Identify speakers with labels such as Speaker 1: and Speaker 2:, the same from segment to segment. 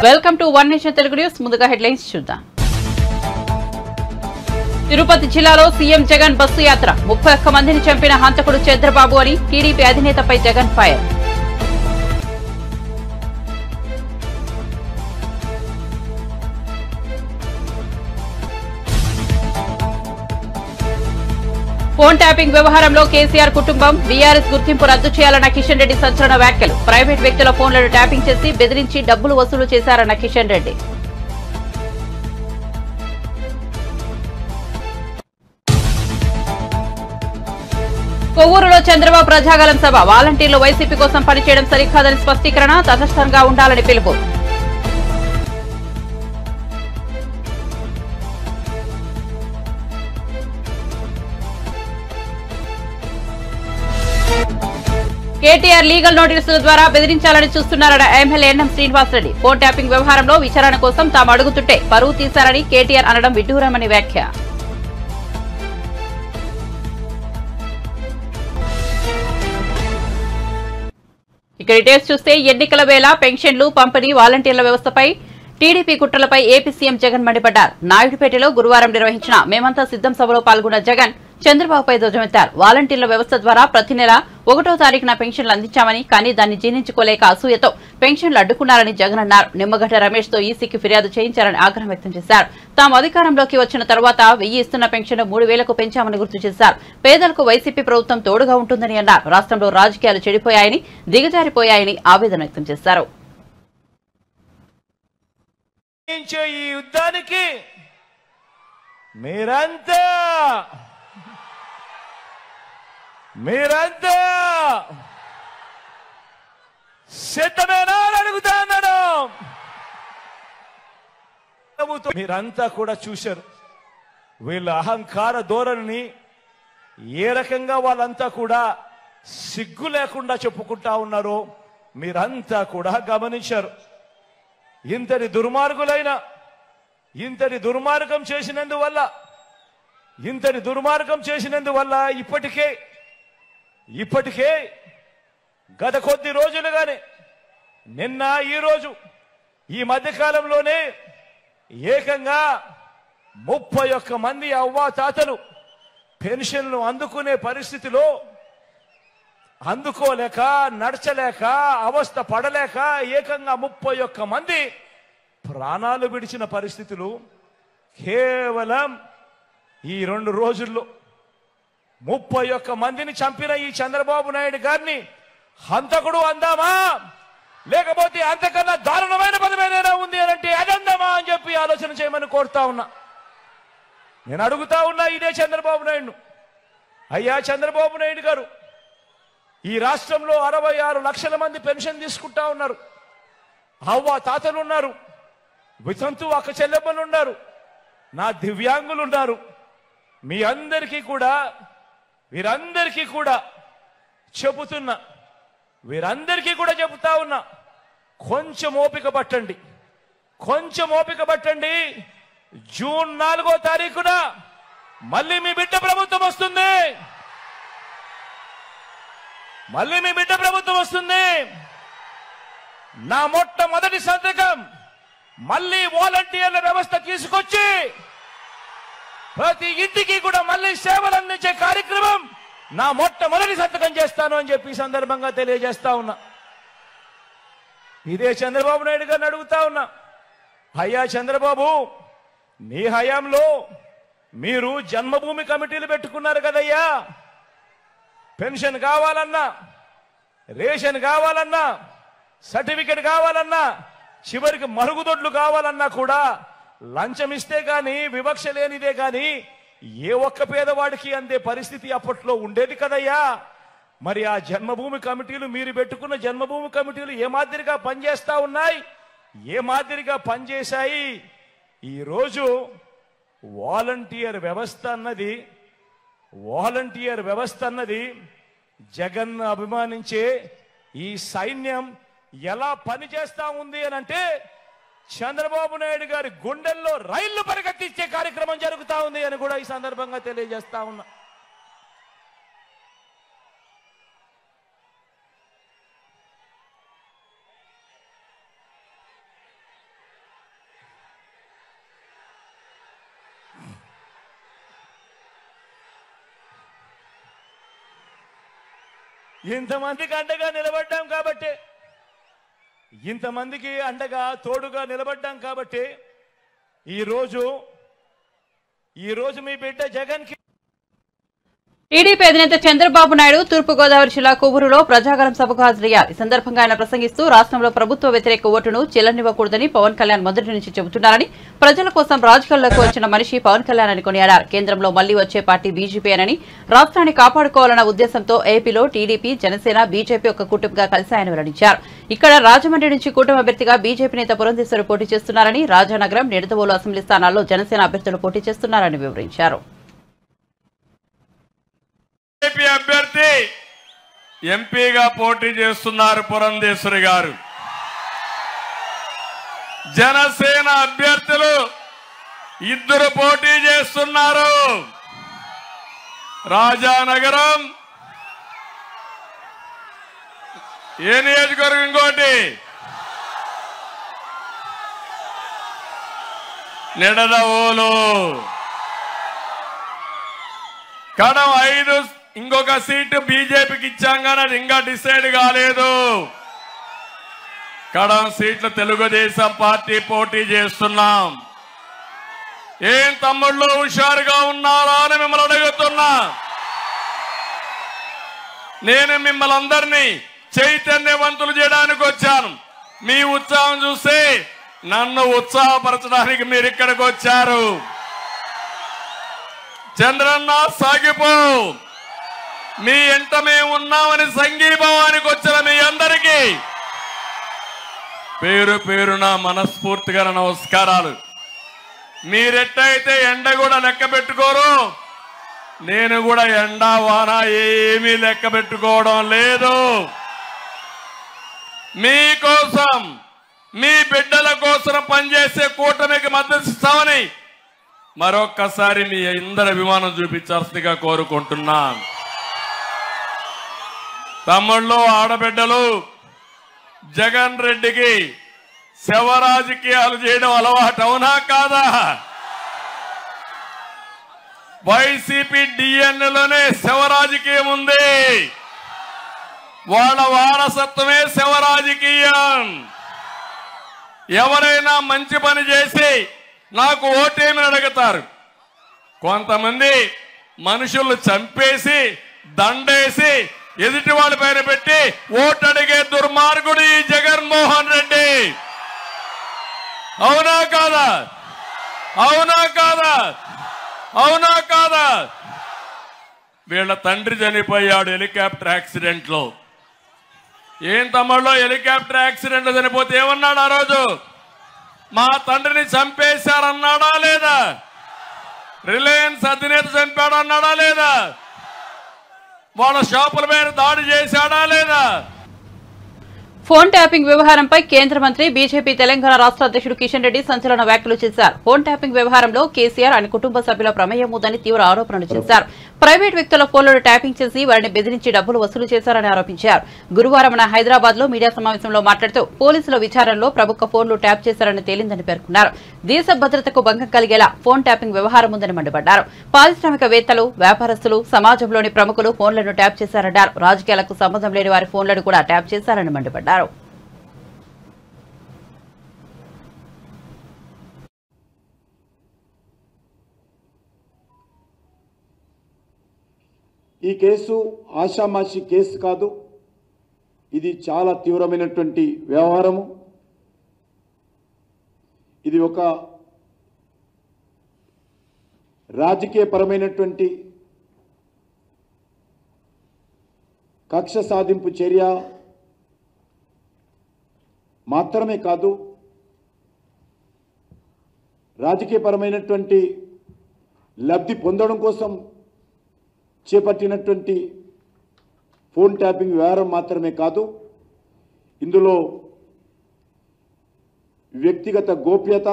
Speaker 1: Welcome to one nation Telugu news. ముందుగా headlines చూద్దాం. తిరుపతి జిల్లాలో సీఎం జగన్ బస్సు యాత్ర 31 మందిని చంపిన హంతకుడు చంద్రబాబు అని టీడీపీ అధినేతపై జగన్ ఫైర్. ఫోన్ ట్యాపింగ్ వ్యవహారంలో కేసీఆర్ కుటుంబం బీఆర్ఎస్ గుర్తింపు రద్దు చేయాలన్న కిషన్ రెడ్డి సంచలన వ్యాఖ్యలు. ప్రైవేట్ వ్యక్తుల ఫోన్లను ట్యాపింగ్ చేసి బెదిరించి డబ్బులు వసూలు చేశారన్న కిషన్ రెడ్డి. కొవ్వూరులో చంద్రబాబు ప్రజాగలం సభ. వాలంటీర్లు వైసీపీ కోసం పనిచేయడం సరికాదని స్పష్టీకరణ. తటస్థంగా ఉండాలని పిలుపు. కేటీఆర్ లీగల్ నోటీసుల ద్వారా బెదిరించాలని చూస్తున్నారన్న MLA NM Srinivasa Reddy. Phone tapping వ్యవహారంలో విచారణ కోసం తాము అడుగుతుంటే పరువు తీశారని కేటీఆర్ అనడం విడ్డూరమని వ్యాఖ్య. ఇక డీటెయిల్స్ చూస్తే ఎన్నికల వేళ పెన్షన్లు పంపిణీ వాలంటీర్ల వ్యవస్థపై టీడీపీ కుట్రలపై ఏపీ సీఎం జగన్ మండిపడ్డారు. నాయుడుపేటలో గురువారం నిర్వహించిన మేమంతా సిద్ధం సభలో పాల్గొన్న జగన్ చంద్రబాబుపై ధ్వజమెత్తారు. వాలంటీర్ల వ్యవస్థ ద్వారా ప్రతి నెల 1వ తారీఖున పెన్షన్లు అందించామని, కానీ దాన్ని జీర్ణించుకోలేక అసూయతో పెన్షన్లు అడ్డుకున్నారని జగన్ అన్నారు. నిమ్మగడ్డ రమేష్ తో ఈసీకి ఫిర్యాదు చేయించారని ఆగ్రహం వ్యక్తం చేశారు. తాము అధికారంలోకి వచ్చిన తర్వాత 1000 ఇస్తున్న పెన్షన్ 3000కు పెంచామని గుర్తు చేశారు. పేదలకు వైసీపీ ప్రభుత్వం తోడుగా ఉంటుందని అన్నారు. రాష్ట్రంలో రాజకీయాలు చెడిపోయాయని, దిగజారిపోయాయని ఆవేదన వ్యక్తం చేశారు.
Speaker 2: ఈ యుద్ధానికి మీరంతా సిద్ధమేనా అని అడుగుతాను. మీరంతా కూడా చూశారు వీళ్ళ అహంకార ధోరణిని. ఏ రకంగా వాళ్ళంతా కూడా సిగ్గు లేకుండా చెప్పుకుంటా ఉన్నారో మీరంతా కూడా గమనించారు. ఇంతటి దుర్మార్గులైన ఇంతటి దుర్మార్గం చేసినందువల్ల ఇప్పటికే గత కొద్ది రోజులుగానే నిన్న ఈరోజు ఈ మధ్యకాలంలోనే ఏకంగా 31 మంది అవ్వాతాతలు పెన్షన్లు అందుకునే పరిస్థితిలో అందుకోలేక, నడచలేక, అవస్థ పడలేక ఏకంగా 31 మంది ప్రాణాలు విడిచిన పరిస్థితులు కేవలం ఈ 2 రోజుల్లో. 31 మందిని చంపిన ఈ చంద్రబాబు నాయుడు గారిని హంతకుడు అందామా, లేకపోతే అంతకన్నా దారుణమైన పదం ఏదైనా ఉంది అంటే అదందామా అని చెప్పి ఆలోచన చేయమని కోరుతా ఉన్నా. నేను అడుగుతా ఉన్నా ఇదే చంద్రబాబు నాయుడు. అయ్యా చంద్రబాబు నాయుడు గారు, ఈ రాష్ట్రంలో 66 లక్షల మంది పెన్షన్ తీసుకుంటా ఉన్నారు. అవ్వ తాతలు ఉన్నారు, వితంతు అక్క చెల్లెమ్మలు ఉన్నారు, నా దివ్యాంగులు ఉన్నారు. వీరందరికీ కూడా చెబుతా ఉన్నా, కొంచెం ఓపిక పట్టండి. జూన్ 4వ తారీఖున మళ్ళీ మీ బిడ్డ ప్రభుత్వం వస్తుంది. నా మొట్టమొదటి సంతకం మళ్ళీ వాలంటీర్ల వ్యవస్థ తీసుకొచ్చి ప్రతి ఇంటికి కూడా మళ్ళీ సేవలు అందించే కార్యక్రమం నా మొట్టమొదటి సంతకం చేస్తాను అని చెప్పి సందర్భంగా తెలియజేస్తా ఉన్నా. ఇదే చంద్రబాబు నాయుడు గారిని అడుగుతా ఉన్నా, అయ్యా చంద్రబాబు, నీ హయాంలో మీరు జన్మభూమి కమిటీలు పెట్టుకున్నారు కదయ్యా. పెన్షన్ కావాలన్నా, రేషన్ కావాలన్నా, సర్టిఫికెట్ కావాలన్నా, చివరికి మరుగుదొడ్లు కావాలన్నా కూడా లంచం ఇస్తే గాని, వివక్ష లేనిదే గాని ఏ ఒక్క పేదవాడికి అందే పరిస్థితి అప్పట్లో ఉండేది కదయ్యా. మరి ఆ జన్మభూమి కమిటీలు, మీరు పెట్టుకున్న జన్మభూమి కమిటీలు ఏ మాదిరిగా పనిచేస్తా ఉన్నాయి, ఏ మాదిరిగా పనిచేశాయి? ఈరోజు వాలంటీర్ వ్యవస్థ అన్నది జగన్ అభిమానించే ఈ సైన్యం ఎలా పనిచేస్తా ఉంది అని అంటే చంద్రబాబు నాయుడు గారి గుండెల్లో రైళ్లు పరిగెత్తించే కార్యక్రమం జరుగుతా ఉంది అని కూడా ఈ సందర్భంగా తెలియజేస్తా ఉన్నా. ఇంతమందికి అండగా నిలబడ్డాం కాబట్టి, ఇంతమందికి అండగా తోడుగా నిలబడ్డాం కాబట్టి ఈరోజు మీ బిడ్డ జగన్కి.
Speaker 1: టీడీపీ అధినేత చంద్రబాబు నాయుడు తూర్పుగోదావరి జిల్లా కొవ్వూరులో ప్రజాగళం సభకు హాజరయ్యారు. ఈ సందర్భంగా ఆయన ప్రసంగిస్తూ రాష్ట్రంలో ప్రభుత్వ వ్యతిరేక ఓటును చెల్లనివ్వకూడదని పవన్ కళ్యాణ్ మొదటి నుంచి చెబుతున్నారని, ప్రజల కోసం రాజకీయాల్లోకి వచ్చిన మనిషి పవన్ కళ్యాణ్ అని కొనియాడారు. కేంద్రంలో మళ్లీ వచ్చే పార్టీ బీజేపీనని, రాష్ట్రాన్ని కాపాడుకోవాలన్న ఉద్దేశంతో ఏపీలో టీడీపీ, జనసేన, బీజేపీ ఒక కూటమిగా కలిశాయని వెల్లడించారు. ఇక్కడ రాజమండ్రి నుంచి కూటమి అభ్యర్థిగా బీజేపీ నేత పురంధేశ్వరి పోటీ చేస్తున్నారని, రాజానగరం, నిడదవోలు అసెంబ్లీ స్థానాల్లో జనసేన అభ్యర్థులు పోటీ చేస్తున్నారని వివరించారు.
Speaker 3: బీజేపీ అభ్యర్థి ఎంపీగా పోటీ చేస్తున్నారు పురంధేశ్వరి గారు. జనసేన అభ్యర్థులు ఇద్దరు పోటీ చేస్తున్నారు. రాజానగరం ఏ నియోజకవర్గం, ఇంకోటి నిడదవోలు. కడం 5 ఇంకొక సీటు బీజేపీకి ఇచ్చాం కానీ అది ఇంకా డిసైడ్ కాలేదు. కడం సీట్లు తెలుగుదేశం పార్టీ పోటీ చేస్తున్నాం. ఏం తమ్ముళ్ళు హుషారుగా ఉన్నారా అని మిమ్మల్ని అడుగుతున్నా. నేను మిమ్మల్ని అందరినీ చైతన్యవంతులు చేయడానికి వచ్చాను. మీ ఉత్సాహం చూసి నన్ను ఉత్సాహపరచడానికి మీరు ఇక్కడికి వచ్చారు. చంద్రన్న సాగిపో, మీ ఎంట మేము ఉన్నామని సంఘీభావానికి వచ్చిన మీ అందరికీ పేరు పేరున మనస్ఫూర్తిగా నమస్కారాలు. మీరెట్టయితే ఎండ కూడా లెక్క పెట్టుకోరు, నేను కూడా ఎండ వాన ఏమీ లెక్క పెట్టుకోవడం లేదు. మీకోసం, మీ బిడ్డల కోసం పనిచేసే కూటమికి మద్దతు ఇస్తామని మరొక్కసారి మీ అందరి అభిమానం చూపించాల్సిందిగా కోరుకుంటున్నాను. తమ్ముళ్ళు, ఆడబిడ్డలు, జగన్ రెడ్డికి శవ రాజకీయాలు చేయడం అలవాటు, అవునా కాదా? వైసీపీ డిఎన్ఏలోనే శవ రాజకీయం ఉంది. వాళ్ళ వారసత్వమే శవ రాజకీయం. ఎవరైనా మంచి పని చేసి నాకు ఓటేమని అడుగుతారు. కొంతమంది మనుషులు చంపేసి దండేసి ఎదుటి వాళ్ళ పైన పెట్టి ఓటు అడిగే దుర్మార్గుడు ఈ జగన్మోహన్ రెడ్డి. అవునా కాదా? అవునా కాదా? అవునా కాదా? వీళ్ళ తండ్రి చనిపోయాడు హెలికాప్టర్ యాక్సిడెంట్ లో. ఏం తమ్ముళ్ళు, హెలికాప్టర్ యాక్సిడెంట్ చనిపోతే ఏమన్నాడు ఆ రోజు? మా తండ్రిని చంపేశారన్నాడా లేదా? రిలయన్స్ అధినేత చంపాడు అన్నాడా లేదా? వాళ్ళ షాపుల మీద దాడి చేశాడా లేదా?
Speaker 1: ఫోన్ ట్యాపింగ్ వ్యవహారంపై కేంద్ర మంత్రి, బీజేపీ తెలంగాణ రాష్ట్ర అధ్యక్షుడు కిషన్ రెడ్డి సంచలన వ్యాఖ్యలు చేశారు. ఫోన్ ట్యాపింగ్ వ్యవహారంలో కేసీఆర్ ఆయన కుటుంబ సభ్యుల ప్రమేయం ఉందని తీవ్ర ఆరోపణలు చేశారు. ప్రైవేట్ వ్యక్తుల ఫోన్లను ట్యాపింగ్ చేసి వారిని బెదిరించి డబ్బులు వసూలు చేశారని ఆరోపించారు. గురువారం హైదరాబాద్ లో మీడియా సమావేశంలో మాట్లాడుతూ పోలీసుల విచారణలో ప్రభుత్వ ఫోన్లు ట్యాప్ చేశారని తేలిందని పేర్కొన్నారు. దేశ భద్రతకు భంగం కలిగేలా ఫోన్ ట్యాపింగ్ వ్యవహారం ఉందని మండిపడ్డారు. పారిశ్రామికవేత్తలు, వ్యాపారస్తులు, సమాజంలోని ప్రముఖులు ఫోన్లను ట్యాప్ చేశారన్నారు. రాజకీయాలకు సంబంధం లేని వారి ఫోన్లను కూడా ట్యాప్ చేశారని మండిపడ్డారు.
Speaker 4: ఈ కేసు ఆషామాషి కేసు కాదు. ఇది చాలా తీవ్రమైనటువంటి వ్యవహారము. ఇది ఒక రాజకీయపరమైనటువంటి కక్ష సాధింపు చర్య మాత్రమే కాదు, రాజకీయపరమైనటువంటి లబ్ధి పొందడం కోసం చేపట్టినటువంటి ఫోన్ ట్యాపింగ్ వ్యవహారం మాత్రమే కాదు. ఇందులో వ్యక్తిగత గోప్యత,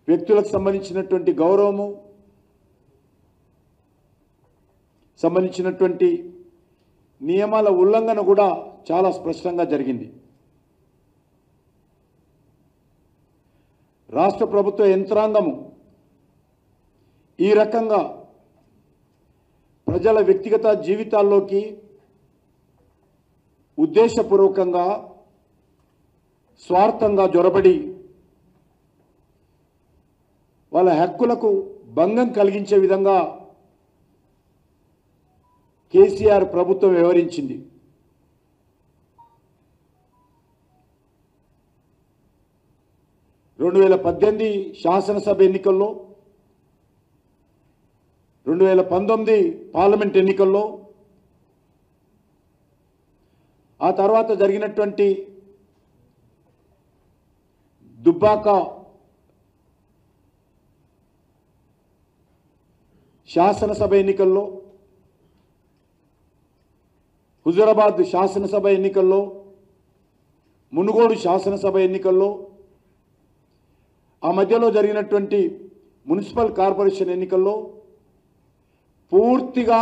Speaker 4: వ్యక్తులకు సంబంధించినటువంటి గౌరవము, సంబంధించినటువంటి నియమాల ఉల్లంఘన కూడా చాలా స్పష్టంగా జరిగింది. రాష్ట్ర ప్రభుత్వ యంత్రాంగము ఈ రకంగా ప్రజల వ్యక్తిగత జీవితాల్లోకి ఉద్దేశపూర్వకంగా స్వార్థంగా జొరబడి వాళ్ళ హక్కులకు భంగం కలిగించే విధంగా కేసీఆర్ ప్రభుత్వం వ్యవహరించింది. రెండు 2018 శాసనసభ ఎన్నికల్లో, 2019 పార్లమెంట్ ఎన్నికల్లో, ఆ తర్వాత జరిగినటువంటి దుబ్బాక శాసనసభ ఎన్నికల్లో, హుజూరాబాద్ శాసనసభ ఎన్నికల్లో, మునుగోడు శాసనసభ ఎన్నికల్లో, ఆ మధ్యలో జరిగినటువంటి మున్సిపల్ కార్పొరేషన్ ఎన్నికల్లో పూర్తిగా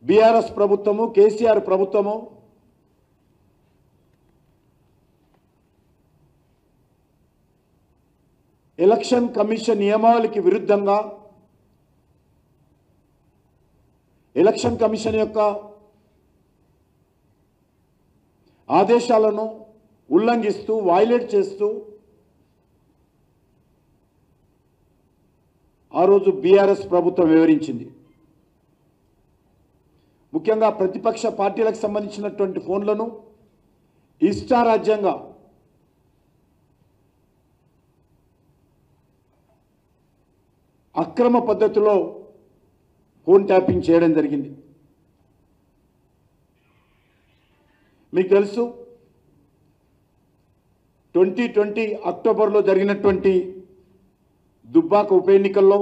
Speaker 4: బీఆర్ఎస్ ప్రభుత్వము, కేసీఆర్ ప్రభుత్వము ఎలక్షన్ కమిషన్ నియమావళికి విరుద్ధంగా, ఎలక్షన్ కమిషన్ యొక్క ఆదేశాలను ఉల్లంఘిస్తూ, వైలేట్ చేస్తూ ఆ రోజు బీఆర్ఎస్ ప్రభుత్వం వివరించింది. ముఖ్యంగా ప్రతిపక్ష పార్టీలకు సంబంధించినటువంటి ఫోన్లను ఇష్టారాజ్యంగా అక్రమ పద్ధతిలో ఫోన్ ట్యాపింగ్ చేయడం జరిగింది. మీకు తెలుసు, 2020 అక్టోబర్లో జరిగినటువంటి దుబ్బాక ఉప ఎన్నికల్లో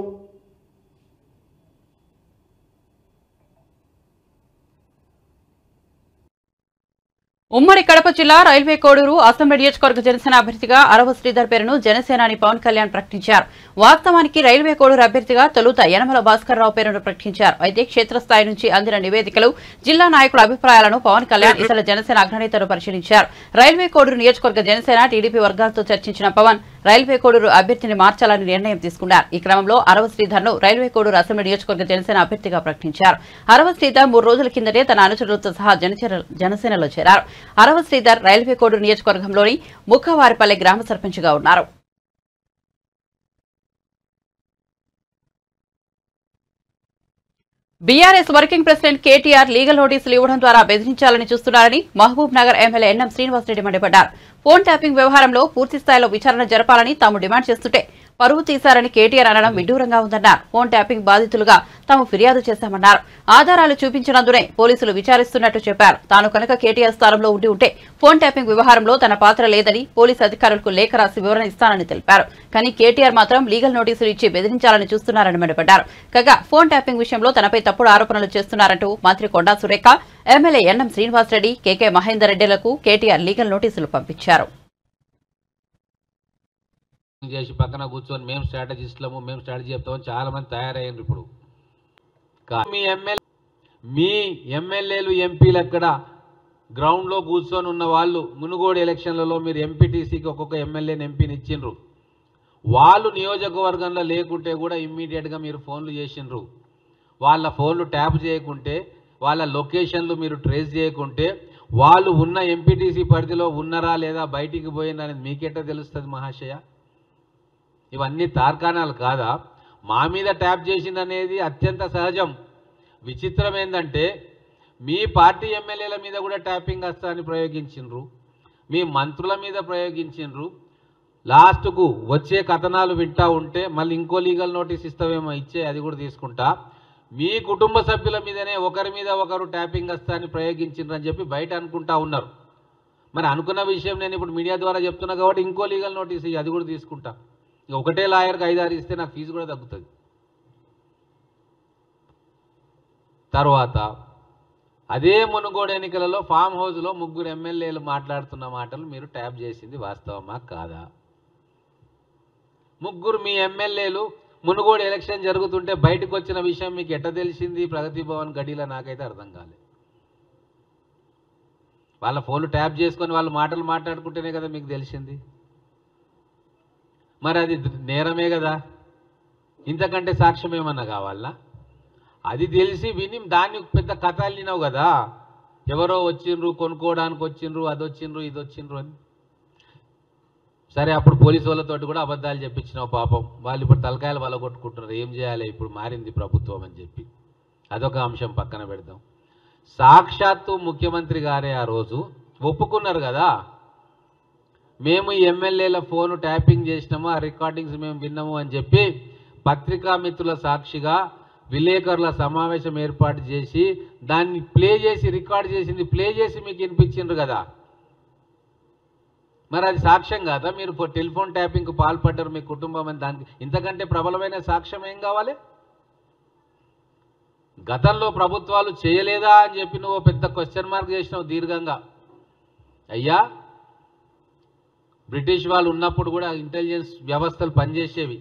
Speaker 1: ఉమ్మడి కడప జిల్లా రైల్వే కోడూరు అసెంబ్లీ నియోజకవర్గ జనసేన అభ్యర్థిగా అరవ శ్రీధర్ పేరును జనసేనాని పవన్ కళ్యాణ్ ప్రకటించారు. వాస్తవానికి రైల్వే కోడూరు అభ్యర్థిగా తొలుత యనమల భాస్కర్ రావు పేరును ప్రకటించారు. అయితే క్షేత్రస్థాయి నుంచి అందిన నివేదికలు, జిల్లా నాయకుల అభిప్రాయాలను పవన్ కళ్యాణ్ ఇతర జనసేన అగ్రనేతలు పరిశీలించారు. రైల్వే కోడూరు నియోజకవర్గ జనసేన టీడీపీ వర్గాలతో చర్చించిన పవన్ రైల్వే కోడూరు అభ్యర్థిని మార్చాలని నిర్ణయం తీసుకున్నారు. ఈ క్రమంలో అరవ శ్రీధర్ ను రైల్వే కోడూరు అసెంబ్లీ నియోజకవర్గ జనసేన అభ్యర్థిగా ప్రకటించారు. అరవ శ్రీధర్ 3 రోజుల కిందటే తన అనుచరులతో సహా జనసేనలో చేరారు. అరవ శ్రీధర్ రైల్వే కోడూరు నియోజకవర్గంలోని ముఖవారిపల్లె గ్రామ సర్పంచ్గా ఉన్నారు. BRS working president KTR legal నోటీసులు ఇవ్వడం ద్వారా బెదిరించాలని చూస్తున్నారని మహబూబ్ నగర్ ఎమ్మెల్యే ఎన్ఎం శ్రీనివాసరెడ్డి మండిపడ్డారు. ఫోన్ ట్యాపింగ్ వ్యవహారంలో పూర్తి స్థాయిలో విచారణ జరపాలని తాము డిమాండ్ చేస్తుంటే పరువు తీశారని కేటీఆర్ అనడం విడ్డూరంగా ఉందన్నారు. ఫోన్ ట్యాపింగ్ బాధితులుగా తాము ఫిర్యాదు చేశామన్నారు. ఆధారాలు చూపించినందునే పోలీసులు విచారిస్తున్నట్టు చెప్పారు. తాను కనుక కేటీఆర్ స్థానంలో ఉంటే ఫోన్ ట్యాపింగ్ వ్యవహారంలో తన పాత్ర లేదని పోలీసు అధికారులకు లేఖ రాసి వివరణ ఇస్తానని తెలిపారు. కానీ కేటీఆర్ మాత్రం లీగల్ నోటీసులు ఇచ్చి బెదిరించాలని చూస్తున్నారని మండిపడ్డారు. కాగా ఫోన్ ట్యాపింగ్ విషయంలో తనపై తప్పుడు ఆరోపణలు చేస్తున్నారంటూ మంత్రి కొండా సురేఖ, ఎమ్మెల్యే ఎన్ఎం శ్రీనివాసరెడ్డి, కేకే మహేందర్ రెడ్డిలకు కేటీఆర్ లీగల్ నోటీసులు పంపించారు.
Speaker 5: చేసి పక్కన కూర్చొని మేము స్ట్రాటజిస్టులము, మేము స్ట్రాటజీ చెప్తామని చాలా మంది తయారయ్యారు. ఇప్పుడు మీ ఎమ్మెల్యేలు ఎంపీలు ఎక్కడ గ్రౌండ్లో కూర్చొని ఉన్న వాళ్ళు మునుగోడు ఎలక్షన్లలో మీరు ఎంపీటీసీకి ఒక్కొక్క ఎమ్మెల్యేని ఎంపీని ఇచ్చిండ్రు. వాళ్ళు నియోజకవర్గంలో లేకుంటే కూడా ఇమ్మీడియట్గా మీరు ఫోన్లు చేసిండ్రు. వాళ్ళ ఫోన్లు ట్యాప్ చేయకుంటే, వాళ్ళ లొకేషన్లు మీరు ట్రేస్ చేయకుంటే, వాళ్ళు ఉన్న ఎంపీటీసీ పరిధిలో ఉన్నారా లేదా బయటికి పోయిందనేది మీకెట్టా తెలుస్తుంది మహాశయ? ఇవన్నీ తార్కాణాలు కాదా? మా మీద ట్యాప్ చేసిందనేది అత్యంత సహజం. విచిత్రం ఏంటంటే మీ పార్టీ ఎమ్మెల్యేల మీద కూడా ట్యాపింగ్ అస్త్రాన్ని ప్రయోగించిండ్రు, మీ మంత్రుల మీద ప్రయోగించిండ్రు. లాస్ట్కు వచ్చే కథనాలు వింటా ఉంటే మళ్ళీ ఇంకో లీగల్ నోటీస్ ఇస్తావేమో, ఇచ్చే అది కూడా తీసుకుంటా. మీ కుటుంబ సభ్యుల మీదనే ఒకరి మీద ఒకరు ట్యాపింగ్ అస్త్రాన్ని ప్రయోగించిండ్రు అని చెప్పి బయట అనుకుంటా ఉన్నారు. మరి అనుకున్న విషయం నేను ఇప్పుడు మీడియా ద్వారా చెప్తున్నా కాబట్టి ఇంకో లీగల్ నోటీస్ అది కూడా తీసుకుంటా. ఇక ఒకటే లాయర్కి 5-6 ఇస్తే నాకు ఫీజు కూడా తగ్గుతుంది. తర్వాత అదే మునుగోడు ఎన్నికలలో ఫామ్ హౌస్లో 3 ఎమ్మెల్యేలు మాట్లాడుతున్న మాటలు మీరు ట్యాప్ చేసింది వాస్తవమా కాదా? 3 మీ ఎమ్మెల్యేలు మునుగోడు ఎలక్షన్ జరుగుతుంటే బయటకు వచ్చిన విషయం మీకు ఎట్ట తెలిసింది? ప్రగతి భవన్ గడిలో నాకైతే అర్థం కాలేదు. వాళ్ళ ఫోన్లు ట్యాప్ చేసుకొని వాళ్ళు మాటలు మాట్లాడుకుంటేనే కదా మీకు తెలిసింది. మరి అది నేరమే కదా. ఇంతకంటే సాక్ష్యం ఏమన్నా కావాలా? అది తెలిసి విని దాన్ని పెద్ద కథ అల్లినావు కదా, ఎవరో వచ్చిండ్రు, కొనుక్కోవడానికి వచ్చిండ్రు, అది వచ్చిండ్రు, ఇది వచ్చిండ్రు అని. సరే, అప్పుడు పోలీసు వాళ్ళతోటి కూడా అబద్ధాలు చెప్పించినావు పాపం. వాళ్ళు ఇప్పుడు తలకాయలు వాళ్ళ కొట్టుకుంటున్నారు, ఏం చేయాలి, ఇప్పుడు మారింది ప్రభుత్వం అని చెప్పి. అదొక అంశం పక్కన పెడదాం. సాక్షాత్తు ముఖ్యమంత్రి గారే ఆ రోజు ఒప్పుకున్నారు కదా, మేము ఎమ్మెల్యేల ఫోను ట్యాపింగ్ చేసినాము, ఆ రికార్డింగ్స్ మేము విన్నాము అని చెప్పి పత్రికా మిత్రుల సాక్షిగా విలేకరుల సమావేశం ఏర్పాటు చేసి దాన్ని ప్లే చేసి, రికార్డ్ చేసింది ప్లే చేసి మీకు వినిపించిండ్రు కదా. మరి అది సాక్ష్యం కాదా? మీరు టెలిఫోన్ ట్యాపింగ్కు పాల్పడ్డారు మీ కుటుంబం అని, దానికి ఇంతకంటే ప్రబలమైన సాక్ష్యం ఏం కావాలి? గతంలో ప్రభుత్వాలు చేయలేదా అని చెప్పి నువ్వు పెద్ద క్వశ్చన్ మార్క్ చేసినావు దీర్ఘంగా. అయ్యా, బ్రిటిష్ వాళ్ళు ఉన్నప్పుడు కూడా ఇంటెలిజెన్స్ వ్యవస్థలు పనిచేసేవి.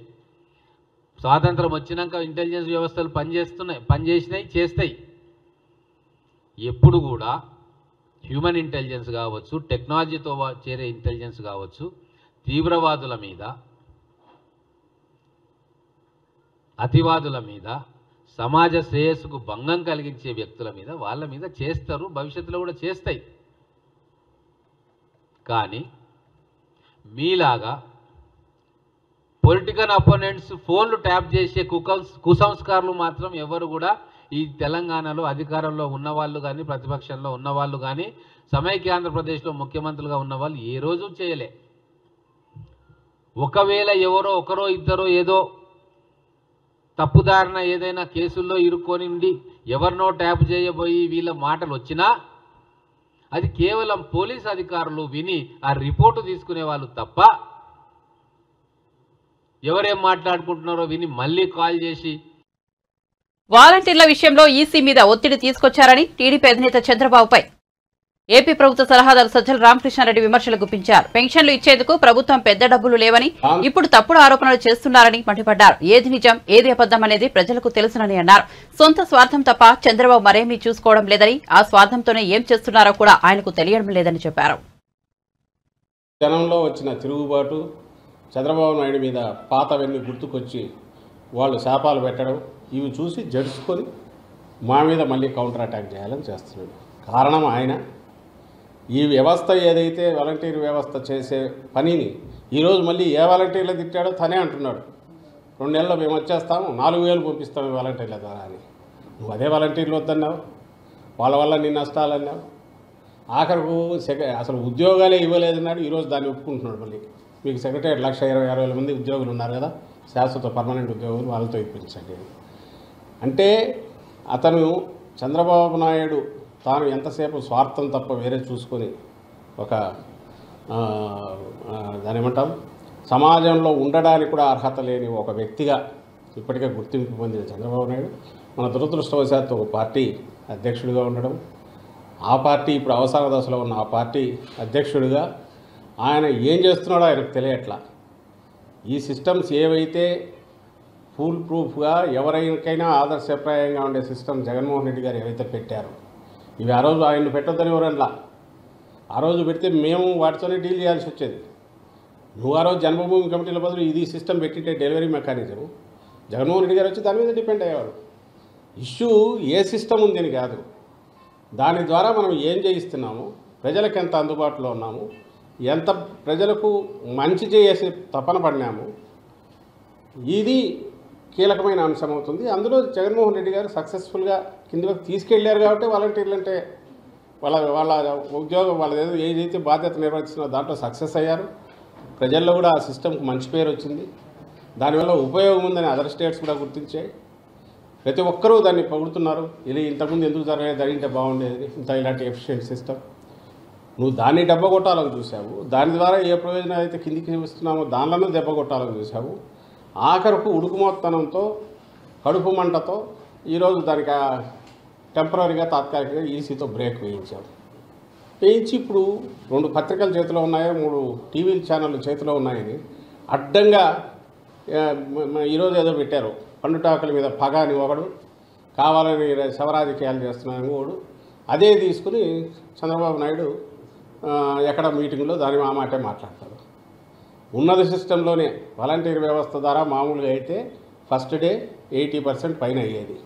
Speaker 5: స్వాతంత్రం వచ్చినాక ఇంటెలిజెన్స్ వ్యవస్థలు పనిచేసినాయి, చేస్తాయి. ఎప్పుడు కూడా హ్యూమన్ ఇంటెలిజెన్స్ కావచ్చు, టెక్నాలజీతో చేరే ఇంటెలిజెన్స్ కావచ్చు, తీవ్రవాదుల మీద, అతివాదుల మీద, సమాజ శ్రేయస్సుకు భంగం కలిగించే వ్యక్తుల మీద, వాళ్ళ మీద చేస్తారు, భవిష్యత్తులో కూడా చేస్తాయి. కానీ మీలాగా పొలిటికల్ అపోనెంట్స్ ఫోన్లు ట్యాప్ చేసే కుసంస్కారులు మాత్రం ఎవరు కూడా ఈ తెలంగాణలో అధికారంలో ఉన్నవాళ్ళు కానీ, ప్రతిపక్షంలో ఉన్నవాళ్ళు కానీ, సమైక్య ఆంధ్రప్రదేశ్లో ముఖ్యమంత్రులుగా ఉన్నవాళ్ళు ఏ రోజు చేయలే. ఒకవేళ ఎవరో ఒకరో ఇద్దరో ఏదో తప్పుదారిన ఏదైనా కేసుల్లో ఇరుక్కొని ఉండి ఎవరినో ట్యాప్ చేయబోయి వీళ్ళ మాటలు వచ్చినా అది కేవలం పోలీస్ అధికారులు విని ఆ రిపోర్టు తీసుకునే వాళ్ళు తప్ప, ఎవరేం మాట్లాడుకుంటున్నారో విని మళ్ళీ కాల్ చేసి.
Speaker 1: వాలంటీర్ల విషయంలో ఈసీ మీద ఒత్తిడి తీసుకొచ్చారని టీడీపీ అధినేత చంద్రబాబుపై ఏపీ ప్రభుత్వ సలహాదారు సజ్జల రామకృష్ణారెడ్డి విమర్శలు గుప్పించారు. పెన్షన్లు ఇచ్చేందుకు ప్రభుత్వం పెద్ద డబ్బులు లేవని, ఇప్పుడు తప్పుడు ఆరోపణలు చేస్తున్నారని మండిపడ్డారు. ఏది నిజం, ఏది అబద్దం అనేది ప్రజలకు తెలుసునని అన్నారు. సొంత స్వార్థం తప్ప చంద్రబాబు మరేమీ చూసుకోవడం లేదని, ఆ స్వార్థంతోనే ఏం చేస్తున్నారో కూడా ఆయనకు తెలియడం లేదని చెప్పారు.
Speaker 6: జనంలో వచ్చిన తిరుగుబాటు, చంద్రబాబు నాయుడు మీద పాతవన్నీ గుర్తుకొచ్చి వాళ్ళు శాపాలు పెట్టడం, ఇవి చూసి జడుచుకొని మా మీద మళ్ళీ కౌంటర్ అటాక్ చేయాలని చేస్తున్నాడు. కారణం ఆయన. ఈ వ్యవస్థ ఏదైతే వాలంటీర్ వ్యవస్థ చేసే పనిని ఈరోజు మళ్ళీ ఏ వాలంటీర్లు తిట్టాడో తనే అంటున్నాడు. 2 నెలల్లో మేము వచ్చేస్తాము, 4,000 పంపిస్తాము వాలంటీర్ల ద్వారా అని. నువ్వు అదే వాలంటీర్లు వద్దన్నావు, వాళ్ళ వల్ల నీ నష్టాలు అన్నావు. ఆఖరకు అసలు ఉద్యోగాలే ఇవ్వలేదన్నాడు. ఈరోజు దాన్ని ఒప్పుకుంటున్నాడు. మళ్ళీ మీకు సెక్రటరీ 1,20,000 మంది ఉద్యోగులు ఉన్నారు కదా, శాశ్వత పర్మనెంట్ ఉద్యోగులు, వాళ్ళతో ఇప్పించండి అంటే అతను చంద్రబాబు నాయుడు తాను ఎంతసేపు స్వార్థం తప్ప వేరే చూసుకొని ఒక దాని ఏమంటాం సమాజంలో ఉండడానికి కూడా అర్హత లేని ఒక వ్యక్తిగా ఇప్పటికే గుర్తింపు పొందిన చంద్రబాబు నాయుడు మన దురదృష్టవశాత్తు ఒక పార్టీ అధ్యక్షుడిగా ఉండడం, ఆ పార్టీ ఇప్పుడు అవసర దశలో ఉన్న ఆ పార్టీ అధ్యక్షుడిగా ఆయన ఏం చేస్తున్నాడో ఆయనకు తెలియట్లా. ఈ సిస్టమ్స్ ఏవైతే ఫుల్ ప్రూఫ్గా ఎవరికైనా ఆదర్శప్రాయంగా ఉండే సిస్టమ్ జగన్మోహన్ రెడ్డి గారు ఏవైతే పెట్టారో, ఇవి ఆ రోజు ఆయన్ని పెట్టొద్దని ఎవరన్నా, ఆ రోజు పెడితే మేము వాటితోనే డీల్ చేయాల్సి వచ్చేది. నువ్వు ఆ రోజు జన్మభూమి కమిటీల బదులు ఇది సిస్టమ్ పెట్టింటే డెలివరీ మెకానిజం, జగన్మోహన్ రెడ్డి గారు వచ్చి దాని మీద డిపెండ్ అయ్యేవాడు. ఇష్యూ ఏ సిస్టమ్ ఉందని కాదు, దాని ద్వారా మనం ఏం చేయిస్తున్నాము, ప్రజలకు ఎంత అందుబాటులో ఉన్నాము, ఎంత ప్రజలకు మంచి చేసే తపన పడినాము, ఇది కీలకమైన అంశం అవుతుంది. అందులో జగన్మోహన్ రెడ్డి గారు సక్సెస్ఫుల్గా కిందకి తీసుకెళ్లారు కాబట్టి వాలంటీర్లు అంటే వాళ్ళ ఉద్యోగం వాళ్ళ ఏదైతే బాధ్యత నిర్వహిస్తున్నారో దాంట్లో సక్సెస్ అయ్యారు. ప్రజల్లో కూడా ఆ సిస్టమ్కి మంచి పేరు వచ్చింది. దానివల్ల ఉపయోగం ఉందని అదర్ స్టేట్స్ కూడా గుర్తించాయి. ప్రతి ఒక్కరూ దాన్ని పొగుడుతున్నారు. ఇది ఇంతకుముందు ఎందుకు జరిగితే బాగుండేది, ఇలాంటి ఎఫిషియెంట్ సిస్టమ్. నువ్వు దాన్ని దెబ్బ కొట్టాలని చూసావు, దాని ద్వారా ఏ ప్రయోజనాలు అయితే కిందికి ఇస్తున్నామో దానిలోనూ దెబ్బ కొట్టాలని చూసావు. ఆఖరకు ఉడుకుమోత్తనంతో కడుపు మంటతో ఈరోజు దానికి టెంపరీగా తాత్కాలికంగా ఈసీతో బ్రేక్ వేయించి ఇప్పుడు 2 పత్రికలు చేతిలో ఉన్నాయో 3 టీవీ ఛానళ్ళు చేతిలో ఉన్నాయని అడ్డంగా ఈరోజు ఏదో పెట్టారు. పండుటాకుల మీద పగ అని ఒకడు, కావాలని శవరాజకీయాలు చేస్తున్నాను ఒకడు. అదే తీసుకుని చంద్రబాబు నాయుడు ఎక్కడ మీటింగ్లో దాని ఆ మాటే మాట్లాడతారు. ఉన్నత సిస్టంలోనే వాలంటీర్ వ్యవస్థ ద్వారా మామూలుగా అయితే ఫస్ట్ డే 80% పైన అయ్యేది.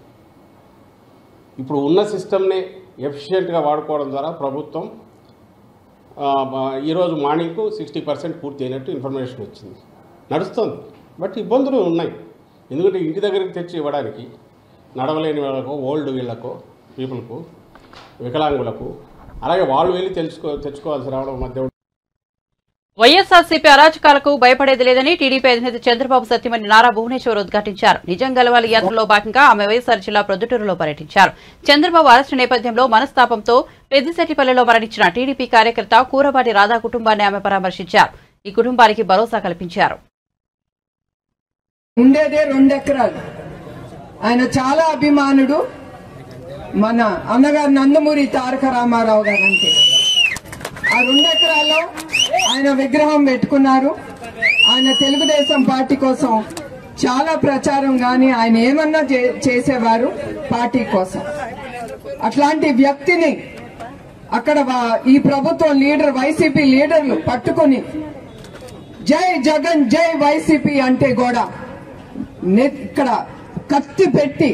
Speaker 6: ఇప్పుడు ఉన్న సిస్టమ్ని ఎఫిషియెంట్గా వాడుకోవడం ద్వారా ప్రభుత్వం ఈరోజు మార్నింగ్కు 60% పూర్తి అయినట్టు ఇన్ఫర్మేషన్ వచ్చింది. నడుస్తుంది, బట్ ఇబ్బందులు ఉన్నాయి. ఎందుకంటే ఇంటి దగ్గరికి తెచ్చి ఇవ్వడానికి నడవలేని వాళ్ళకు, ఓల్డ్ వీళ్ళకు, పీపుల్కు, వికలాంగులకు, అలాగే వాళ్ళు వెళ్ళి తెచ్చుకోవాల్సి రావడం మధ్య
Speaker 1: వైఎస్ఆర్సీపీ అరాచకాలకు భయపడేది లేదని టీడీపీ అధినేత చంద్రబాబు సత్యమణి నారా భువనేశ్వర్ ఉద్ఘాటించారు. నిజం గెలవాలి యాత్రలో భాగంగా ఆమె వైఎస్ఆర్ జిల్లా ప్రొద్దుటూరులో పర్యటించారు. చంద్రబాబు అరెస్టు నేపథ్యంలో మనస్తాపంతో పెద్దిశెట్టిపల్లిలో మరణించిన టీడీపీ కార్యకర్త కూరబాటి రాధా కుటుంబాన్ని ఆమె పరామర్శించారు. ఈ కుటుంబానికి భరోసా కల్పించారు.
Speaker 7: ఉండేదే 2 ఎకరాలు. ఆయన చాలా అభిమానుడు. మన అన్నగారు నందమూరి తారక రామారావు గారు అంటే ఆ 2 ఎకరాల్లో ఆయన విగ్రహం పెట్టుకున్నారు. ఆయన తెలుగుదేశం పార్టీ కోసం చాలా ప్రచారం గాని ఆయన ఏమన్నా చేసేవారు పార్టీ కోసం. అట్లాంటి వ్యక్తిని అక్కడ ఈ ప్రభుత్వం లీడర్ వైసీపీ లీడర్లు పట్టుకుని జై జగన్ జై వైసీపీ అంటే కూడా ఇక్కడ కత్తి పెట్టి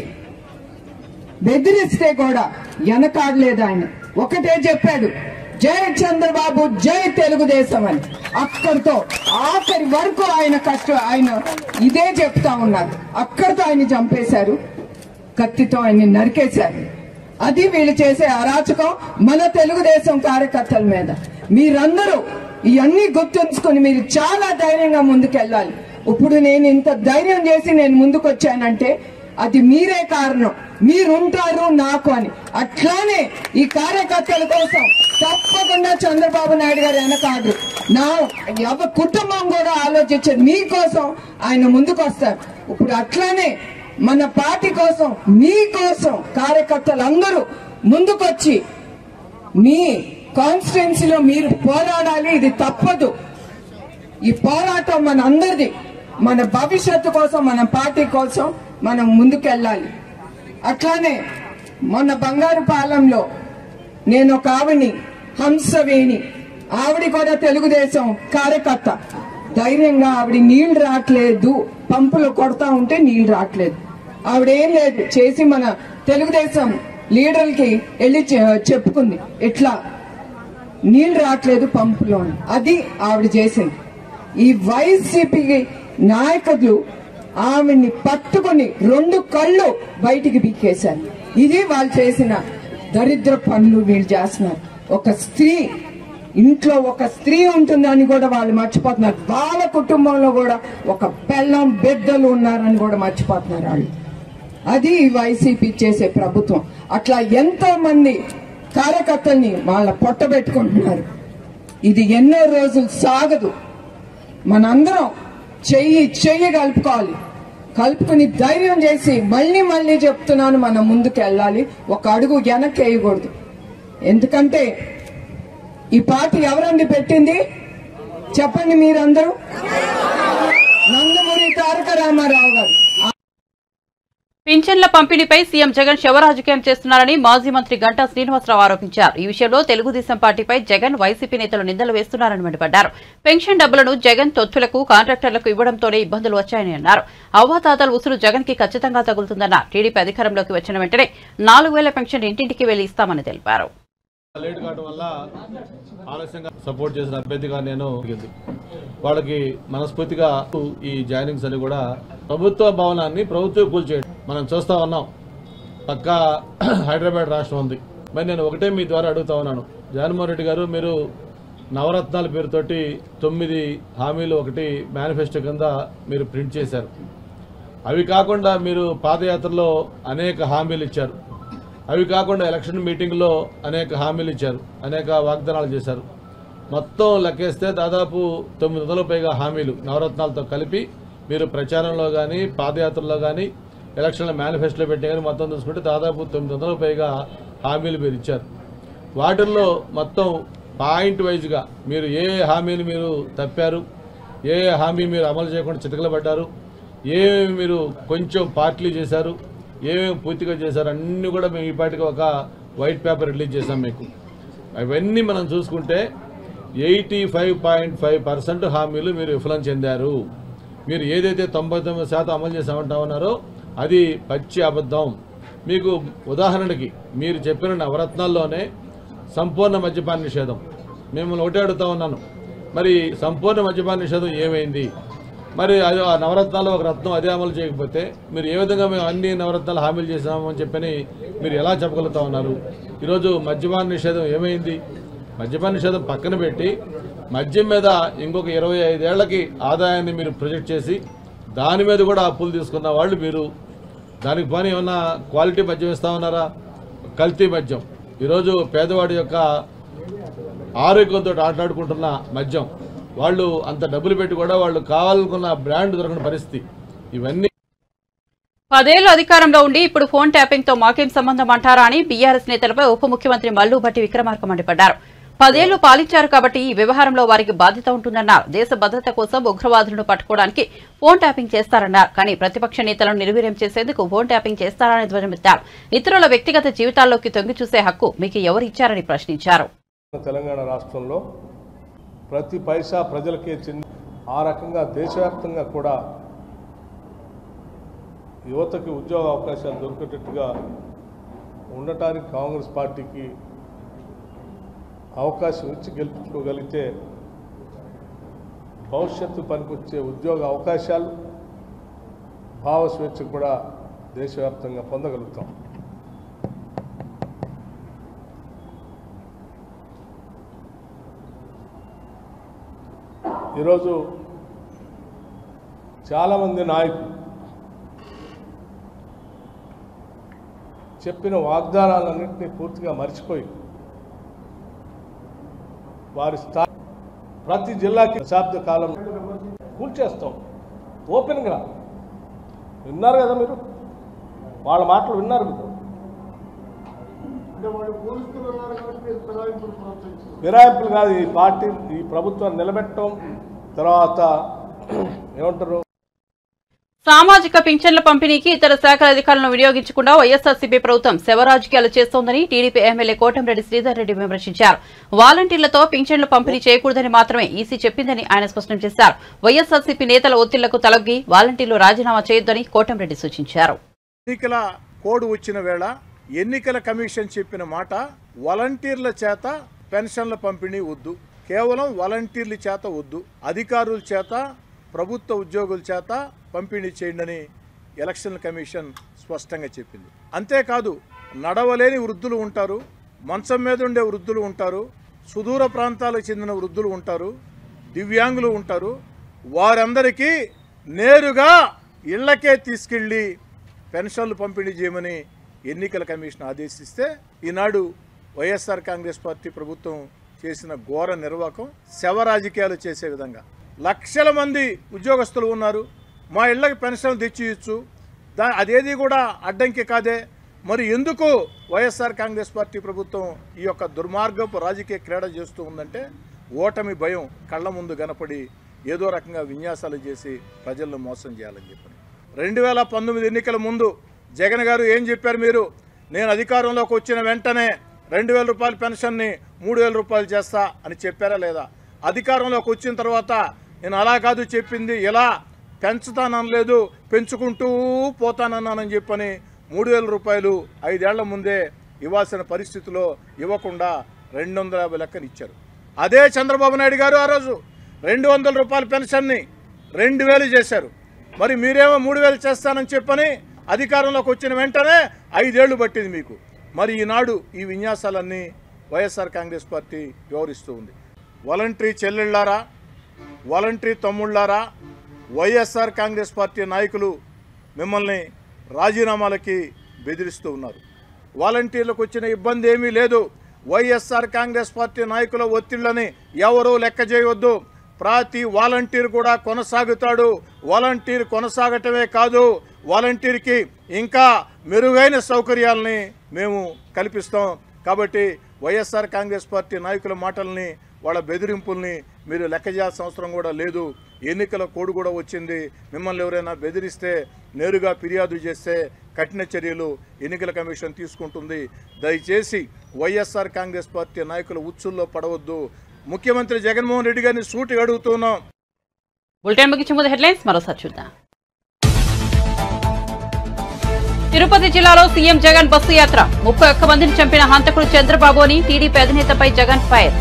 Speaker 7: బెదిరిస్తే కూడా వెనకాడలేదు. ఆయన ఒకటే చెప్పాడు, జై చంద్రబాబు జై తెలుగుదేశం అని. అక్కడితో ఆఖరి వరకు ఆయన ఇదే చెప్తా ఉన్నారు. అక్కడితో ఆయన చంపేశారు, కత్తితో ఆయన నరికేశారు. అది వీళ్ళు చేసే అరాచకం మన తెలుగుదేశం కార్యకర్తల మీద. మీరందరూ ఇవన్నీ గుర్తుంచుకుని మీరు చాలా ధైర్యంగా ముందుకెళ్ళాలి. ఇప్పుడు నేను ఇంత ధైర్యం చేసి నేను ముందుకు వచ్చానంటే అది మీరే కారణం. మీరుంటారు నాకు అని. అట్లానే ఈ కార్యకర్తల కోసం తప్పకుండా చంద్రబాబు నాయుడు గారు వెనకాడు. నా కుటుంబం కూడా ఆలోచించారు. మీకోసం ఆయన ముందుకు వస్తారు. ఇప్పుడు అట్లానే మన పార్టీ కోసం మీకోసం కార్యకర్తలందరూ ముందుకొచ్చి మీ కాన్స్టిట్యున్సీలో మీరు పోరాడాలి. ఇది తప్పదు. ఈ పోరాటం మన అందరిది. మన భవిష్యత్తు కోసం, మన పార్టీ కోసం మనం ముందుకెళ్ళాలి. అట్లానే మొన్న బంగారుపాలెంలో నేను ఒక ఆవిని హంసవేణి, ఆవిడ కూడా తెలుగుదేశం కార్యకర్త. ధైర్యంగా ఆవిడ నీళ్లు రావట్లేదు, పంపులు కొడతా ఉంటే నీళ్లు రావట్లేదు. ఆవిడేం లేదు చేసి మన తెలుగుదేశం లీడర్లకి వెళ్ళి చెప్పుకుంది, ఇట్లా నీళ్లు రావట్లేదు పంపులో. అది ఆవిడ చేసింది. ఈ వైసీపీ నాయకులు ఆవిడ్ని పట్టుకుని 2 కళ్ళు బయటికి పీకేశారు. ఇది వాళ్ళు చేసిన దరిద్ర పనులు వీళ్ళు చేస్తున్నారు. ఒక స్త్రీ ఇంట్లో ఒక స్త్రీ ఉంటుందని కూడా వాళ్ళు మర్చిపోతున్నారు. వాళ్ళ కుటుంబంలో కూడా ఒక పెళ్ళం బిడ్డలు ఉన్నారని కూడా మర్చిపోతున్నారు వాళ్ళు. అది వైసీపీ చేసే ప్రభుత్వం. అట్లా ఎంతో మంది కార్యకర్తల్ని వాళ్ళ పొట్టబెట్టుకుంటున్నారు. ఇది ఎన్నో రోజులు సాగదు. మనందరం చెయ్యి కలుపుకోవాలి. కలుపుకుని ధైర్యం చేసి మళ్ళీ చెప్తున్నాను, మనం ముందుకు వెళ్ళాలి. ఒక అడుగు వెనక్కి వేయకూడదు. ఎందుకంటే ఈ పార్టీ ఎవరండి పెట్టింది చెప్పండి మీరందరూ? నందమూరి తారక రామారావు గారు.
Speaker 1: పింఛన్ల పంపిణీపై సీఎం జగన్ శవరాజకీయం చేస్తున్నారని మాజీ మంత్రి గంటా శ్రీనివాసరావు ఆరోపించారు. ఈ విషయంలో తెలుగుదేశం పార్టీపై జగన్, వైసీపీ నేతలు నిందలు వేస్తున్నారని మండిపడ్డారు. పెన్షన్ డబ్బులను జగన్ తొత్తులకు, కాంట్రాక్టర్లకు ఇవ్వడంతోనే ఇబ్బందులు వచ్చాయని అన్నారు. అవ్వాతాతల ఉసురు జగన్ కి ఖచ్చితంగా తగులుతుందన్నారు. టీడీపీ అధికారంలోకి వచ్చిన వెంటనే 4000 పెన్షన్ ఇంటింటికి వెళ్లి ఇస్తామని తెలిపారు.
Speaker 8: లేట్ కావడం వల్ల ఆలస్యంగా సపోర్ట్ చేసిన అభ్యర్థిగా నేను వాళ్ళకి మనస్ఫూర్తిగా ఈ జాయినింగ్స్ అని కూడా ప్రభుత్వ భవనాన్ని ప్రభుత్వం కూల్చేయడం మనం చూస్తా ఉన్నాం. పక్కా హైదరాబాద్ రాష్ట్రం ఉంది. మరి నేను ఒకటే మీ ద్వారా అడుగుతా ఉన్నాను, జగన్మోహన్ రెడ్డి గారు, మీరు నవరత్నాల పేరుతోటి 9 హామీలు ఒకటి మేనిఫెస్టో కింద మీరు ప్రింట్ చేశారు. అవి కాకుండా మీరు పాదయాత్రలో అనేక హామీలు ఇచ్చారు. అవి కాకుండా ఎలక్షన్ మీటింగ్లో అనేక హామీలు ఇచ్చారు, అనేక వాగ్దానాలు చేశారు. మొత్తం లెక్కేస్తే దాదాపు 900 పైగా హామీలు నవరత్నాలతో కలిపి మీరు ప్రచారంలో కానీ, పాదయాత్రలో కానీ, ఎలక్షన్ల మేనిఫెస్టోలో పెట్టి కానీ మొత్తం చూసుకుంటే దాదాపు 900 పైగా హామీలు మీరు ఇచ్చారు. వాటిల్లో మొత్తం పాయింట్ వైజ్గా మీరు ఏ హామీని మీరు తప్పారు, ఏ హామీ మీరు అమలు చేయకుండా చితకలు పడ్డారు, ఏమేమి మీరు కొంచెం పార్టీలు చేశారు, ఏమేమి పూర్తిగా చేశారు, అన్నీ కూడా మేము ఈ పాటికి ఒక వైట్ పేపర్ రిలీజ్ చేశాం మీకు. అవన్నీ మనం చూసుకుంటే 85.5% హామీలు మీరు విఫలం చెందారు. మీరు ఏదైతే 99% అమలు చేసామంటా ఉన్నారో అది పచ్చి అబద్ధం. మీకు ఉదాహరణకి మీరు చెప్పిన నవరత్నాల్లోనే సంపూర్ణ మద్యపాన నిషేధం. మిమ్మల్ని ఒకటే అడుగుతా ఉన్నాను, మరి సంపూర్ణ మద్యపాన నిషేధం ఏమైంది? మరి అది ఆ నవరత్నాల్లో ఒక రత్నం అదే అమలు చేయకపోతే మీరు ఏ విధంగా మేము అన్ని నవరత్నాలు హామీలు చేసామని చెప్పని మీరు ఎలా చెప్పగలుగుతా ఉన్నారు? ఈరోజు మద్యపాన నిషేధం ఏమైంది? మద్యపాన నిషేధం పక్కన పెట్టి మద్యం మీద ఇంకొక 25 ఏళ్లకి ఆదాయాన్ని మీరు ప్రొజెక్ట్ చేసి దాని మీద కూడా అప్పులు తీసుకున్న వాళ్ళు మీరు. దానికి పని ఏమన్నా క్వాలిటీ మద్యం ఇస్తా ఉన్నారా? కల్తీ మద్యం. ఈరోజు పేదవాడి యొక్క ఆరోగ్యంతో ఆటలాడుకుంటున్న మద్యం. వాళ్ళు అంత డబ్బులు పెట్టి కూడా వాళ్ళు కావాలనుకున్న బ్రాండ్ దొరకని పరిస్థితి. ఇవన్నీ
Speaker 1: 10 ఏళ్లు అధికారంలో ఉండి ఇప్పుడు ఫోన్ ట్యాపింగ్ తో మాకేం సంబంధం అంటారా అని బీఆర్ఎస్ నేతలపై ఉప ముఖ్యమంత్రి మల్లు భట్టి విక్రమార్క మండిపడ్డారు. 10 ఏళ్లు పాలించారు కాబట్టి ఈ వ్యవహారంలో వారికి బాధ్యత ఉంటుందన్నారు. దేశ భద్రత కోసం ఉగ్రవాదులను పట్టుకోవడానికి ఫోన్ ట్యాపింగ్ చేస్తారన్నారు. కానీ ప్రతిపక్ష నేతలను నిర్వీర్యం చేసేందుకు ఫోన్ ట్యాపింగ్ చేస్తారని ధ్వజమెత్తారు. ఇతరుల వ్యక్తిగత జీవితాల్లోకి తొంగి చూసే హక్కు మీకు ఎవరు ఇచ్చారని ప్రశ్నించారు.
Speaker 9: తెలంగాణ రాష్ట్రంలో ప్రతి పైసా ప్రజలకే చెంది ఆ రకంగా దేశవ్యాప్తంగా కూడా యువతకి ఉద్యోగ అవకాశాలు దొరికేటట్టుగా ఉండటానికి కాంగ్రెస్ పార్టీకి అవకాశం ఇచ్చి గెలుపుకోగలిగితే భవిష్యత్తు పనికొచ్చే ఉద్యోగ అవకాశాలు భావ స్వేచ్ఛ కూడా దేశవ్యాప్తంగా పొందగలుగుతాం. ఈరోజు చాలామంది నాయకులు చెప్పిన వాగ్దానాలన్నింటినీ పూర్తిగా మర్చిపోయి వారి స్థాయి ప్రతి జిల్లాకి దశాబ్ద కాలం కూల్చేస్తాం. ఓపెన్గా విన్నారు కదా మీరు, వాళ్ళ మాటలు విన్నారు మీరు. ఫిరాయింపులు కాదు, ఈ పార్టీ ఈ ప్రభుత్వాన్ని నిలబెట్టడం. తర్వాత ఏమంటారు,
Speaker 1: సామాజిక పింఛన్ల పంపిణీకి ఇతర శాఖల అధికారులను వినియోగించకుండా వైఎస్ఆర్సీపీ ప్రభుత్వం శవరాజకీయాలు చేస్తోందని టీడీపీ ఎమ్మెల్యే కోటంరెడ్డి శ్రీధర్ రెడ్డి విమర్శించారు. వాలంటీర్లతో పింఛన్లు పంపిణీ చేయకూడదని మాత్రమే ఈసీ చెప్పిందని ఆయన స్పష్టం చేశారు. వైఎస్ఆర్సీపీ నేతల ఒత్తిళ్లకు తలొగ్గి వాలంటీర్లు రాజీనామా చేయొద్దని కోటంరెడ్డి సూచించారు.
Speaker 10: ఎన్నికల కోడ్ వచ్చిన వేళ ఎన్నికల కమిషన్ చెప్పిన మాట వాలంటీర్ల చేత పెన్షన్ల పంపిణీ వద్దు, కేవలం వాలంటీర్ల చేత వద్దు, అధికారుల చేత ప్రభుత్వ ఉద్యోగుల చేత పంపిణీ చేయండి అని ఎలక్షన్ కమిషన్ స్పష్టంగా చెప్పింది. అంతేకాదు, నడవలేని వృద్ధులు ఉంటారు, మంచం మీద ఉండే వృద్ధులు ఉంటారు, సుదూర ప్రాంతాలకు చెందిన వృద్ధులు ఉంటారు, దివ్యాంగులు ఉంటారు. వారందరికీ నేరుగా ఇళ్లకే తీసుకెళ్లి పెన్షన్లు పంపిణీ చేయమని ఎన్నికల కమిషన్ ఆదేశిస్తే ఈనాడు వైఎస్ఆర్ కాంగ్రెస్ పార్టీ ప్రభుత్వం చేసిన ఘోర నిర్వాకం శవ రాజకీయాలు చేసే విధంగా. లక్షల మంది ఉద్యోగస్తులు ఉన్నారు, మా ఇళ్లకి పెన్షన్లు తెచ్చియచ్చు, అదేది కూడా అడ్డంకి కాదే. మరి ఎందుకు వైఎస్ఆర్ కాంగ్రెస్ పార్టీ ప్రభుత్వం ఈ యొక్క దుర్మార్గపు రాజకీయ క్రీడ చేస్తూ ఉందంటే ఓటమి భయం కళ్ళ ముందు కనపడి ఏదో రకంగా విన్యాసాలు చేసి ప్రజలను మోసం చేయాలని చెప్పని. 2019 ఎన్నికల ముందు జగన్ గారు ఏం చెప్పారు? మీరు, నేను అధికారంలోకి వచ్చిన వెంటనే 2000 రూపాయల పెన్షన్ని 3000 రూపాయలు చేస్తా అని చెప్పారా లేదా? అధికారంలోకి వచ్చిన తర్వాత నేను అలా కాదు చెప్పింది, ఇలా పెంచుతాననలేదు, పెంచుకుంటూ పోతానన్నానని చెప్పని 3000 రూపాయలు 5 ఏళ్ల ముందే ఇవ్వాల్సిన పరిస్థితిలో ఇవ్వకుండా 250 లెక్కని ఇచ్చారు. అదే చంద్రబాబు నాయుడు గారు ఆ రోజు 200 రూపాయల పెన్షన్ని 2000 చేశారు. మరి మీరేమో 3000 చేస్తానని చెప్పని అధికారంలోకి వచ్చిన వెంటనే 5 ఏళ్లు పట్టింది మీకు. మరి ఈనాడు ఈ విన్యాసాలన్నీ వైఎస్ఆర్ కాంగ్రెస్ పార్టీ వ్యవహరిస్తూ ఉంది. వాలంటరీ చెల్లెళ్ళారా, వాలంటరీ తమ్ముళ్ళారా, వైఎస్ఆర్ కాంగ్రెస్ పార్టీ నాయకులు మిమ్మల్ని రాజీనామాలకి బెదిరిస్తూ ఉన్నారు. వాలంటీర్లకు వచ్చిన ఇబ్బంది ఏమీ లేదు. వైఎస్ఆర్ కాంగ్రెస్ పార్టీ నాయకుల ఒత్తిళ్లని ఎవరూ లెక్క చేయవద్దు. ప్రతి వాలంటీర్ కూడా కొనసాగుతాడు. వాలంటీర్ కొనసాగటమే కాదు, వాలంటీర్కి ఇంకా మెరుగైన సౌకర్యాలని మేము కల్పిస్తాం. కాబట్టి వైఎస్ఆర్ కాంగ్రెస్ పార్టీ నాయకుల మాటల్ని, వాళ్ళ బెదిరింపుల్ని మీరు లెక్క చేయాల్సిన అవసరం కూడా లేదు. ఎన్నికల కోడ్ కూడా వచ్చింది. మిమ్మల్ని ఎవరైనా బెదిరిస్తే నేరుగా ఫిర్యాదు చేస్తే కఠిన చర్యలు ఎన్నికల కమిషన్ తీసుకుంటుంది. దయచేసి వైఎస్ఆర్ కాంగ్రెస్ పార్టీ నాయకుల ఉచ్చుల్లో పడవద్దు. ముఖ్యమంత్రి జగన్మోహన్ రెడ్డి గారిని సూటిగా అడుగుతున్నాం.
Speaker 1: బులెటిన్ ముగించే ముందు హెడ్లైన్స్ మరోసారి చూద్దాం. తిరుపతి జిల్లాలో సీఎం జగన్ బస్సు యాత్ర 31 మందిని చంపిన హంతకుడు చంద్రబాబు అని టీడీపీ అధినేతపై జగన్ ఫైర్.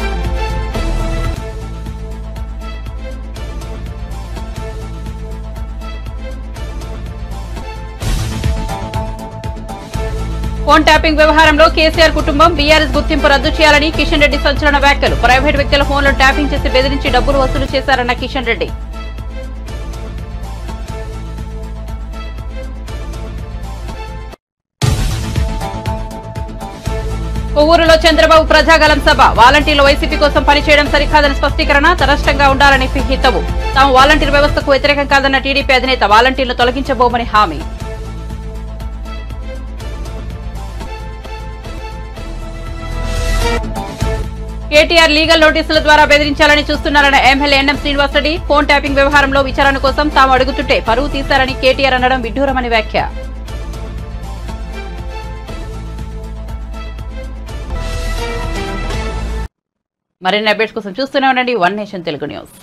Speaker 1: ఫోన్ ట్యాపింగ్ వ్యవహారంలో కేసీఆర్ కుటుంబం బీఆర్ఎస్ గుర్తింపు రద్దు చేయాలని కిషన్ రెడ్డి సంచలన వ్యాఖ్యలు. ప్రైవేట్ వ్యక్తుల ఫోన్లను ట్యాపింగ్ చేసి బెదిరించి డబ్బులు వసూలు చేశారన్న కిషన్ రెడ్డి. కొవ్వూరులో చంద్రబాబు ప్రజాగలం సభ. వాలంటీర్లు వైసీపీ కోసం పనిచేయడం సరికాదని స్పష్టీకరణ. తటస్థంగా ఉండాలని హితవు. తాము వాలంటీర్ వ్యవస్థకు వ్యతిరేకం కాదన్న టీడీపీ అధినేత. వాలంటీర్లు తొలగించబోమని హామీ. కేటీఆర్ లీగల్ నోటీసుల ద్వారా బెదిరించాలని చూస్తున్నారన్న MLA NM Srinivasa Reddy. Phone tapping వ్యవహారంలో విచారణ కోసం తాము అడుగుతుంటే పరువు తీశారని కేటీఆర్ అనడం విడ్డూరమని వ్యాఖ్య. మరిన్ని అప్డేట్స్ కోసం చూస్తూనే ఉండండి వన్ నేషన్ తెలుగు న్యూస్.